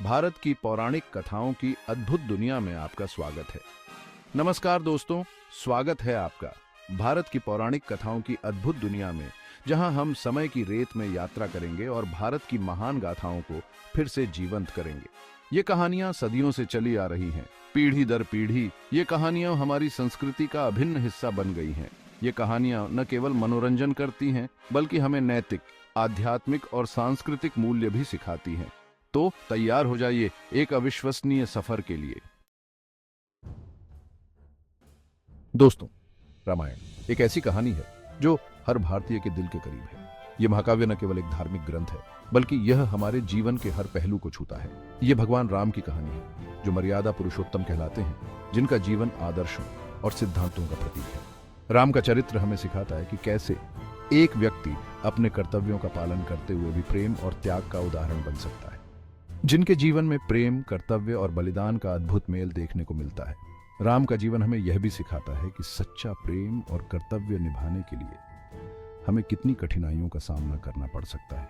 भारत की पौराणिक कथाओं की अद्भुत दुनिया में आपका स्वागत है। नमस्कार दोस्तों, स्वागत है आपका भारत की पौराणिक कथाओं की अद्भुत दुनिया में, जहां हम समय की रेत में यात्रा करेंगे और भारत की महान गाथाओं को फिर से जीवंत करेंगे। ये कहानियां सदियों से चली आ रही हैं, पीढ़ी दर पीढ़ी ये कहानियां हमारी संस्कृति का अभिन्न हिस्सा बन गई हैं। ये कहानियां न केवल मनोरंजन करती हैं, बल्कि हमें नैतिक, आध्यात्मिक और सांस्कृतिक मूल्य भी सिखाती हैं। तो तैयार हो जाइए एक अविश्वसनीय सफर के लिए। दोस्तों, रामायण एक ऐसी कहानी है जो हर भारतीय के दिल के करीब है। यह महाकाव्य न केवल एक धार्मिक ग्रंथ है, बल्कि यह हमारे जीवन के हर पहलू को छूता है। यह भगवान राम की कहानी है, जो मर्यादा पुरुषोत्तम कहलाते हैं, जिनका जीवन आदर्शों और सिद्धांतों का प्रतीक है। राम का चरित्र हमें सिखाता है कि कैसे एक व्यक्ति अपने कर्तव्यों का पालन करते हुए भी प्रेम और त्याग का उदाहरण बन सकता है। जिनके जीवन में प्रेम, कर्तव्य और बलिदान का अद्भुत मेल देखने को मिलता है। राम का जीवन हमें यह भी सिखाता है कि सच्चा प्रेम और कर्तव्य निभाने के लिए हमें कितनी कठिनाइयों का सामना करना पड़ सकता है।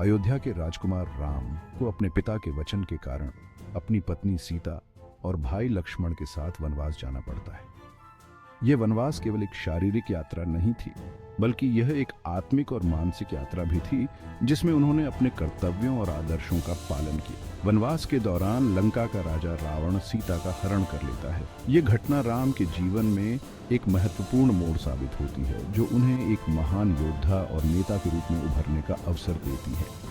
अयोध्या के राजकुमार राम को अपने पिता के वचन के कारण अपनी पत्नी सीता और भाई लक्ष्मण के साथ वनवास जाना पड़ता है। यह वनवास केवल एक शारीरिक यात्रा नहीं थी, बल्कि यह एक आत्मिक और मानसिक यात्रा भी थी, जिसमें उन्होंने अपने कर्तव्यों और आदर्शों का पालन किया। वनवास के दौरान लंका का राजा रावण सीता का हरण कर लेता है। यह घटना राम के जीवन में एक महत्वपूर्ण मोड़ साबित होती है, जो उन्हें एक महान योद्धा और नेता के रूप में उभरने का अवसर देती है।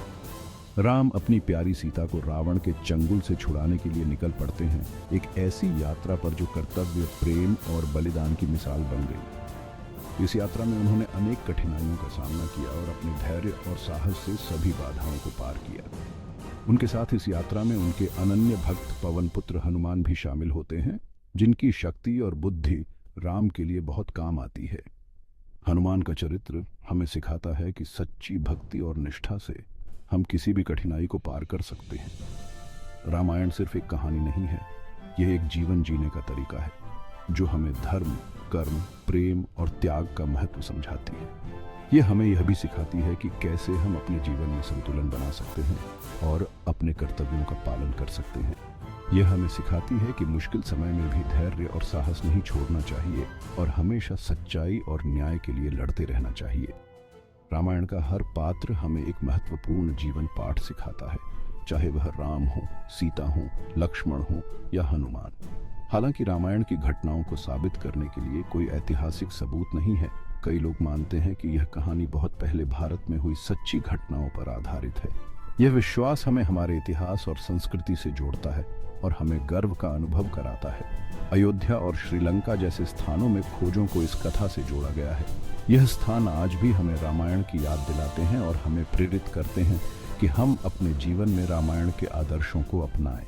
राम अपनी प्यारी सीता को रावण के चंगुल से छुड़ाने के लिए निकल पड़ते हैं, एक ऐसी यात्रा पर जो कर्तव्य, प्रेम और बलिदान की मिसाल बन गई। इस यात्रा में उन्होंने अनेक कठिनाइयों का सामना किया और अपने धैर्य और साहस से सभी बाधाओं को पार किया। उनके साथ इस यात्रा में उनके अनन्य भक्त पवन पुत्र हनुमान भी शामिल होते हैं, जिनकी शक्ति और बुद्धि राम के लिए बहुत काम आती है। हनुमान का चरित्र हमें सिखाता है कि सच्ची भक्ति और निष्ठा से हम किसी भी कठिनाई को पार कर सकते हैं। रामायण सिर्फ एक कहानी नहीं है, यह एक जीवन जीने का तरीका है, जो हमें धर्म, कर्म, प्रेम और त्याग का महत्व समझाती है। यह हमें यह भी सिखाती है कि कैसे हम अपने जीवन में संतुलन बना सकते हैं और अपने कर्तव्यों का पालन कर सकते हैं। यह हमें सिखाती है कि मुश्किल समय में भी धैर्य और साहस नहीं छोड़ना चाहिए और हमेशा सच्चाई और न्याय के लिए लड़ते रहना चाहिए। रामायण का हर पात्र हमें एक महत्वपूर्ण जीवन पाठ सिखाता है, चाहे वह राम हो, सीता हो, लक्ष्मण हो या हनुमान। हालांकि रामायण की घटनाओं को साबित करने के लिए कोई ऐतिहासिक सबूत नहीं है। कई लोग मानते हैं कि यह कहानी बहुत पहले भारत में हुई सच्ची घटनाओं पर आधारित है। यह विश्वास हमें हमारे इतिहास और संस्कृति से जोड़ता है और हमें गर्व का अनुभव कराता है। अयोध्या और श्रीलंका जैसे स्थानों में खोजों को इस कथा से जोड़ा गया है। यह स्थान आज भी हमें रामायण की याद दिलाते हैं और हमें प्रेरित करते हैं कि हम अपने जीवन में रामायण के आदर्शों को अपनाएं।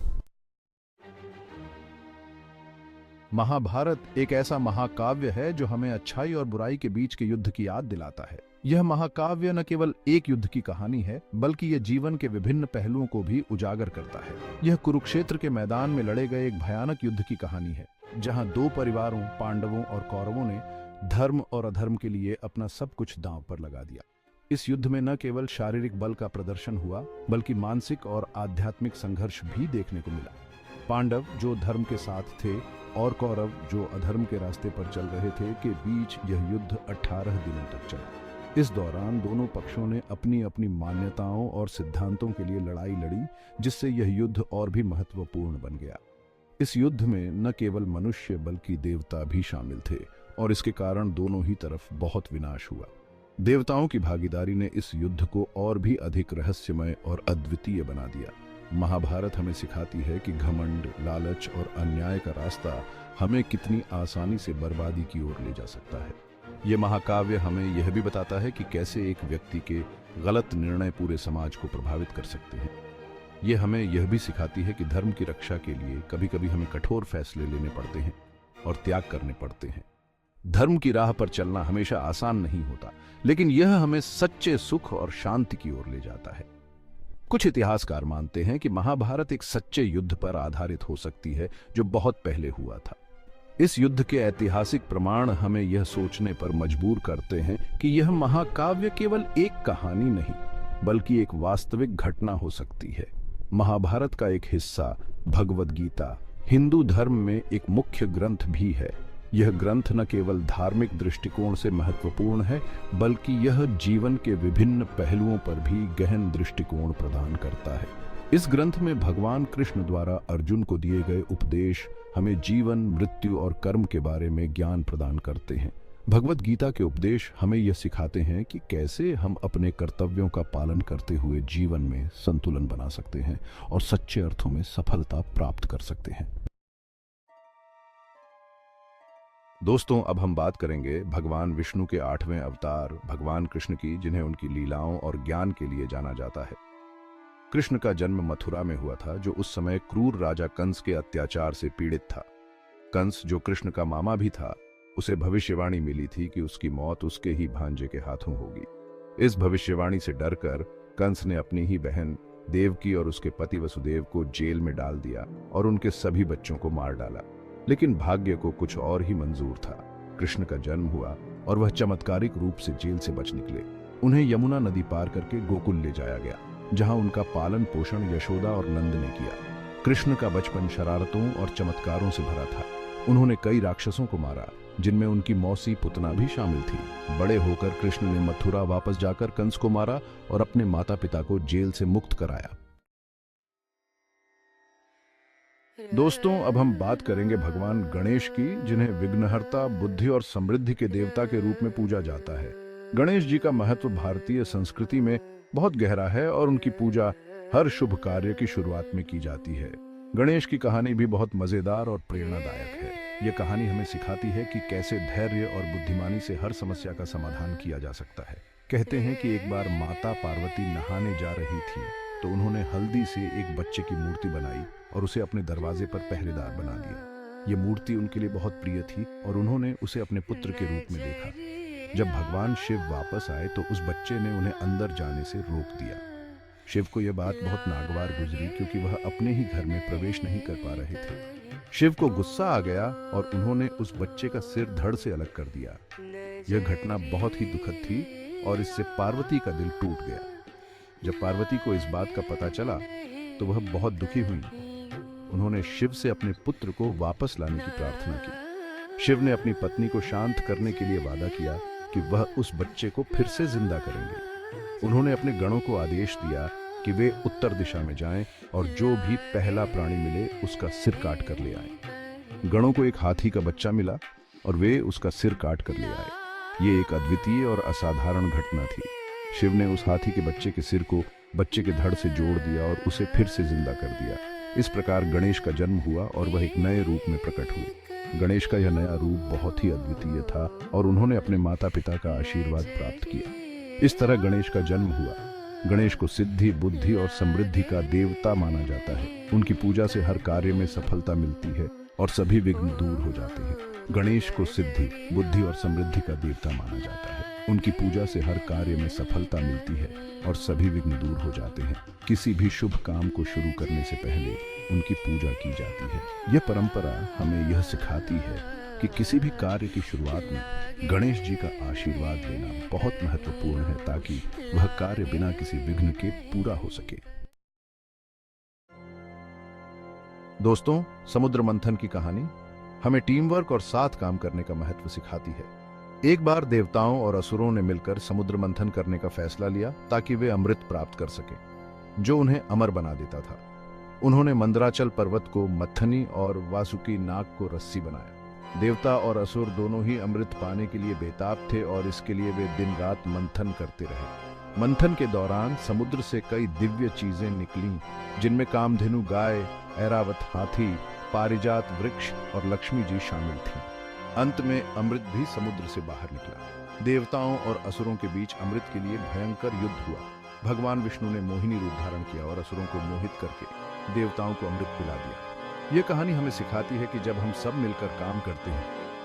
महाभारत एक ऐसा महाकाव्य है जो हमें अच्छाई और बुराई के बीच के युद्ध की याद दिलाता है। यह महाकाव्य न केवल एक युद्ध की कहानी है, बल्कि यह जीवन के विभिन्न पहलुओं को भी उजागर करता है। यह कुरुक्षेत्र के मैदान में लड़े गए एक भयानक युद्ध की कहानी है, जहां दो परिवारों, पांडवों और कौरवों ने धर्म और अधर्म के लिए अपना सब कुछ दांव पर लगा दिया। इस युद्ध में न केवल शारीरिक बल का प्रदर्शन हुआ, बल्कि मानसिक और आध्यात्मिक संघर्ष भी देखने को मिला। पांडव, जो धर्म के साथ थे, और कौरव, जो अधर्म के रास्ते पर चल रहे थे, के बीच यह युद्ध 18 दिनों तक चला। इस दौरान दोनों पक्षों ने अपनी अपनी मान्यताओं और सिद्धांतों के लिए लड़ाई लड़ी, जिससे यह युद्ध और भी महत्वपूर्ण बन गया। इस युद्ध में न केवल मनुष्य बल्कि देवता भी शामिल थे, और इसके कारण दोनों ही तरफ बहुत विनाश हुआ। देवताओं की भागीदारी ने इस युद्ध को और भी अधिक रहस्यमय और अद्वितीय बना दिया। महाभारत हमें सिखाती है कि घमंड, लालच और अन्याय का रास्ता हमें कितनी आसानी से बर्बादी की ओर ले जा सकता है। यह महाकाव्य हमें यह भी बताता है कि कैसे एक व्यक्ति के गलत निर्णय पूरे समाज को प्रभावित कर सकते हैं। यह हमें यह भी सिखाती है कि धर्म की रक्षा के लिए कभी कभी हमें कठोर फैसले लेने पड़ते हैं और त्याग करने पड़ते हैं। धर्म की राह पर चलना हमेशा आसान नहीं होता, लेकिन यह हमें सच्चे सुख और शांति की ओर ले जाता है। कुछ इतिहासकार मानते हैं कि महाभारत एक सच्चे युद्ध पर आधारित हो सकती है, जो बहुत पहले हुआ था। इस युद्ध के ऐतिहासिक प्रमाण हमें यह सोचने पर मजबूर करते हैं कि यह महाकाव्य केवल एक कहानी नहीं, बल्कि एक वास्तविक घटना हो सकती है। महाभारत का एक हिस्सा भगवद गीता हिंदू धर्म में एक मुख्य ग्रंथ भी है। यह ग्रंथ न केवल धार्मिक दृष्टिकोण से महत्वपूर्ण है, बल्कि यह जीवन के विभिन्न पहलुओं पर भी गहन दृष्टिकोण प्रदान करता है। इस ग्रंथ में भगवान कृष्ण द्वारा अर्जुन को दिए गए उपदेश हमें जीवन, मृत्यु और कर्म के बारे में ज्ञान प्रदान करते हैं। भगवद गीता के उपदेश हमें यह सिखाते हैं कि कैसे हम अपने कर्तव्यों का पालन करते हुए जीवन में संतुलन बना सकते हैं और सच्चे अर्थों में सफलता प्राप्त कर सकते हैं। दोस्तों, अब हम बात करेंगे भगवान विष्णु के 8वें अवतार भगवान कृष्ण की, जिन्हें उनकी लीलाओं और ज्ञान के लिए जाना जाता है। कृष्ण का जन्म मथुरा में हुआ था, जो उस समय क्रूर राजा कंस के अत्याचार से पीड़ित था। कंस, जो कृष्ण का मामा भी था, उसे भविष्यवाणी मिली थी कि उसकी मौत उसके ही भांजे के हाथों होगी। इस भविष्यवाणी से डरकर कंस ने अपनी ही बहन देवकी और उसके पति वसुदेव को जेल में डाल दिया और उनके सभी बच्चों को मार डाला। लेकिन भाग्य को कुछ और ही मंजूर था। कृष्ण का जन्म हुआ और वह चमत्कारिक रूप से जेल से बच निकले। उन्हें यमुना नदी पार करके गोकुल ले जाया गया, जहां उनका पालन पोषण यशोदा और नंद ने किया। कृष्ण का बचपन शरारतों और चमत्कारों से भरा था। उन्होंने कई राक्षसों को मारा, जिनमें उनकी मौसी पुतना भी शामिल थी। बड़े होकर कृष्ण ने मथुरा वापस जाकर कंस को मारा और अपने माता पिता को जेल से मुक्त कराया। दोस्तों, अब हम बात करेंगे भगवान गणेश की, जिन्हें विघ्नहर्ता, बुद्धि और समृद्धि के देवता के रूप में पूजा जाता है। गणेश जी का महत्व भारतीय संस्कृति में बहुत गहरा है और उनकी पूजा हर शुभ कार्य की शुरुआत में की जाती है। गणेश की कहानी भी बहुत मजेदार और प्रेरणादायक है। यह कहानी हमें सिखाती है कि कैसे धैर्य और बुद्धिमानी से हर समस्या का समाधान किया जा सकता है। कहते हैं कि एक बार माता पार्वती नहाने जा रही थी, तो उन्होंने हल्दी से एक बच्चे की मूर्ति बनाई और उसे अपने दरवाजे पर पहरेदार बना दिया। ये मूर्ति उनके लिए बहुत प्रिय थी और उन्होंने उसे अपने पुत्र के रूप में देखा। जब भगवान शिव वापस आए तो उस बच्चे ने उन्हें अंदर जाने से रोक दिया। शिव को यह बात बहुत नागवार गुजरी, क्योंकि वह अपने ही घर में प्रवेश नहीं कर पा रहे थे। शिव को गुस्सा आ गया और उन्होंने उस बच्चे का सिर धड़ से अलग कर दिया। यह घटना बहुत ही दुखद थी और इससे पार्वती का दिल टूट गया। जब पार्वती को इस बात का पता चला तो वह बहुत दुखी हुई। उन्होंने शिव से अपने पुत्र को वापस लाने की प्रार्थना की। शिव ने अपनी पत्नी को शांत करने के लिए वादा किया कि वह उस बच्चे को फिर से जिंदा करेंगे। उन्होंने अपने गणों को आदेश दिया कि वे उत्तर दिशा में जाएं और जो भी पहला प्राणी मिले उसका सिर काट कर ले आएं। गणों को एक हाथी का बच्चा मिला और वे उसका सिर काट कर ले आए। ये एक अद्वितीय और असाधारण घटना थी। शिव ने उस हाथी के बच्चे के सिर को बच्चे के धड़ से जोड़ दिया और उसे फिर से जिंदा कर दिया। इस प्रकार गणेश का जन्म हुआ और वह एक नए रूप में प्रकट हुए। गणेश का यह नया रूप बहुत ही अद्वितीय था और उन्होंने अपने माता पिता का आशीर्वाद प्राप्त किया। इस तरह गणेश का जन्म हुआ। गणेश को सिद्धि, बुद्धि और समृद्धि का देवता माना जाता है। उनकी पूजा से हर कार्य में सफलता मिलती है और सभी विघ्न दूर हो जाते हैं। गणेश को सिद्धि, बुद्धि और समृद्धि का देवता माना जाता है। उनकी पूजा से हर कार्य में सफलता मिलती है और सभी विघ्न दूर हो जाते हैं। किसी भी शुभ काम को शुरू करने से पहले उनकी पूजा की जाती है। यह परंपरा हमें यह सिखाती है कि किसी भी कार्य की शुरुआत में गणेश जी का आशीर्वाद लेना बहुत महत्वपूर्ण है, ताकि वह कार्य बिना किसी विघ्न के पूरा हो सके। दोस्तों, समुद्र मंथन की कहानी हमें टीम वर्क और साथ काम करने का महत्व सिखाती है। एक बार देवताओं और असुरों ने मिलकर समुद्र मंथन करने का फैसला लिया ताकि वे अमृत प्राप्त कर सके, जो उन्हें अमर बना देता था। उन्होंने मंदराचल पर्वत को मथनी और वासुकी नाग को रस्सी बनाया। देवता और असुर दोनों ही अमृत पाने के लिए बेताब थे और इसके लिए वे दिन रात मंथन करते रहे। मंथन के दौरान समुद्र से कई दिव्य चीजें निकलीं, जिनमें कामधेनु गाय, ऐरावत हाथी, पारिजात वृक्ष और लक्ष्मी जी शामिल थीं। अंत में अमृत भी समुद्र से बाहर निकला। देवताओं और असुरों के बीच अमृत के लिए भयंकर युद्ध हुआ। भगवान विष्णु ने मोहिनी रूप धारण किया और असुरों को मोहित करके देवताओं को अमृत पिला दिया। यह कहानी हमें सिखाती है कि जब हम सब मिलकर काम करते हैं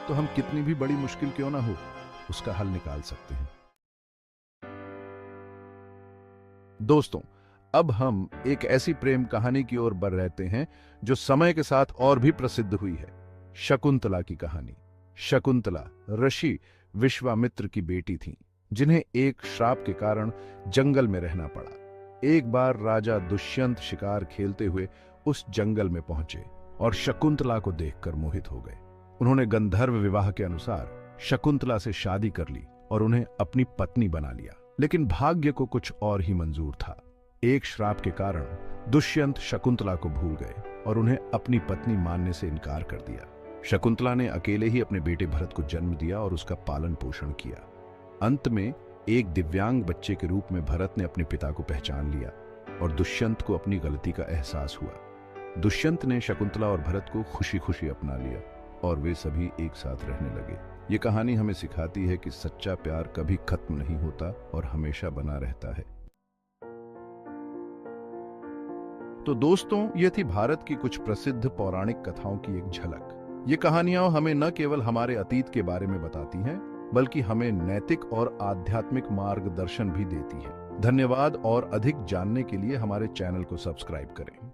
तो हम कितनी भी बड़ी मुश्किल क्यों ना हो, उसका हल निकाल सकते हैं। दोस्तों, अब हम एक ऐसी प्रेम कहानी की ओर बढ़ रहते हैं जो समय के साथ और भी प्रसिद्ध हुई है, शकुंतला की कहानी। शकुंतला ऋषि विश्वामित्र की बेटी थीं, जिन्हें एक श्राप के कारण जंगल में रहना पड़ा। एक बार राजा दुष्यंत शिकार खेलते हुए उस जंगल में पहुंचे और शकुंतला को देखकर मोहित हो गए। उन्होंने गंधर्व विवाह के अनुसार शकुंतला से शादी कर ली और उन्हें अपनी पत्नी बना लिया। लेकिन भाग्य को कुछ और ही मंजूर था। एक श्राप के कारण दुष्यंत शकुंतला को भूल गए और उन्हें अपनी पत्नी मानने से इनकार कर दिया। शकुंतला ने अकेले ही अपने बेटे भरत को जन्म दिया और उसका पालन पोषण किया। अंत में एक दिव्यांग बच्चे के रूप में भरत ने अपने पिता को पहचान लिया और दुष्यंत को अपनी गलती का एहसास हुआ। दुष्यंत ने शकुंतला और भरत को खुशी खुशी अपना लिया और वे सभी एक साथ रहने लगे। ये कहानी हमें सिखाती है कि सच्चा प्यार कभी खत्म नहीं होता और हमेशा बना रहता है। तो दोस्तों, ये थी भारत की कुछ प्रसिद्ध पौराणिक कथाओं की एक झलक। ये कहानियां हमें न केवल हमारे अतीत के बारे में बताती हैं, बल्कि हमें नैतिक और आध्यात्मिक मार्गदर्शन भी देती हैं। धन्यवाद, और अधिक जानने के लिए हमारे चैनल को सब्सक्राइब करें।